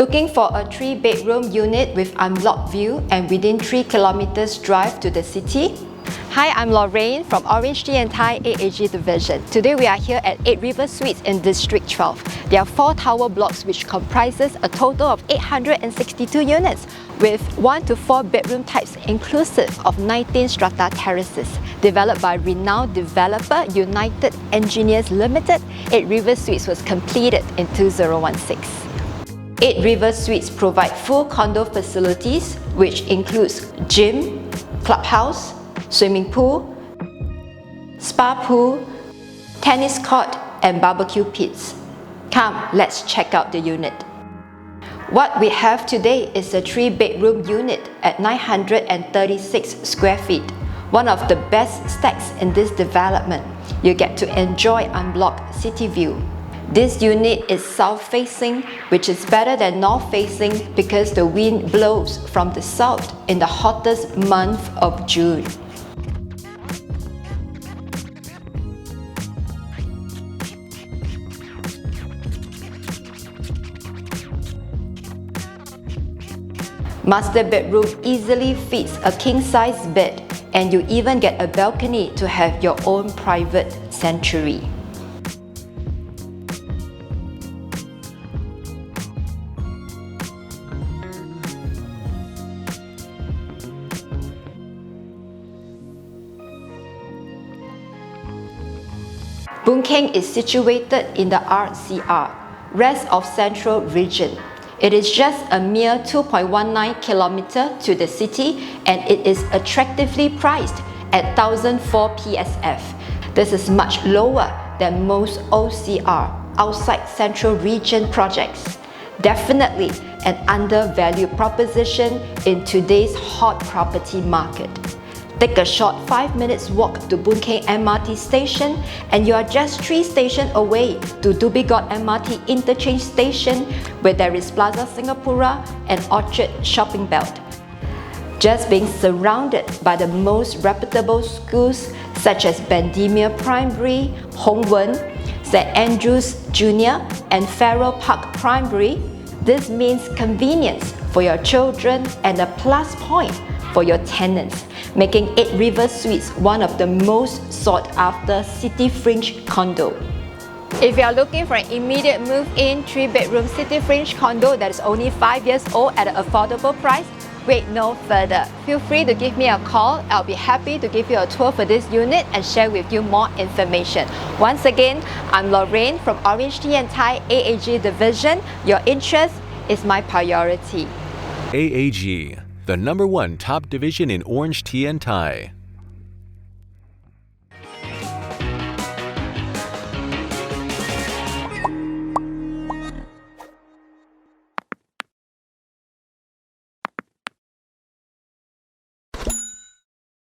Looking for a 3-bedroom unit with unblocked view and within 3 kilometers drive to the city? Hi, I'm Lorraine from OrangeTee and Thai AAG Division. Today we are here at 8 Riversuites in District 12. There are 4 tower blocks which comprises a total of 862 units with 1 to 4 bedroom types inclusive of 19 strata terraces. Developed by renowned developer United Engineers Limited, 8 Riversuites was completed in 2016. 8 Riversuites provide full condo facilities which includes gym, clubhouse, swimming pool, spa pool, tennis court and barbecue pits. Come, let's check out the unit. What we have today is a 3-bedroom unit at 936 square feet. One of the best stacks in this development. You get to enjoy unblocked city view. This unit is south-facing, which is better than north-facing because the wind blows from the south in the hottest month of June. Master bedroom easily fits a king-size bed, and you even get a balcony to have your own private sanctuary. Boon Keng is situated in the RCR, Rest of Central Region. It is just a mere 2.19 km to the city and it is attractively priced at 1,004 PSF. This is much lower than most OCR, outside Central Region projects. Definitely an undervalued proposition in today's hot property market. Take a short 5 minutes walk to Boon Keng MRT station and you are just 3 stations away to Dhoby Ghaut MRT interchange station where there is Plaza Singapura and Orchard shopping belt. Just being surrounded by the most reputable schools such as Bendemeer Primary, Hong Wen, St. Andrews Junior and Farrer Park Primary, this means convenience for your children and a plus point for your tenants, making 8 Riversuites one of the most sought-after city fringe condo. If you are looking for an immediate move-in 3-bedroom city fringe condo that is only 5 years old at an affordable price, wait no further. Feel free to give me a call. I'll be happy to give you a tour for this unit and share with you more information. Once again, I'm Lorraine from OrangeTee and Thai AAG Division. Your interest is my priority. AAG, the #1 top division in Orange Tea and Thai.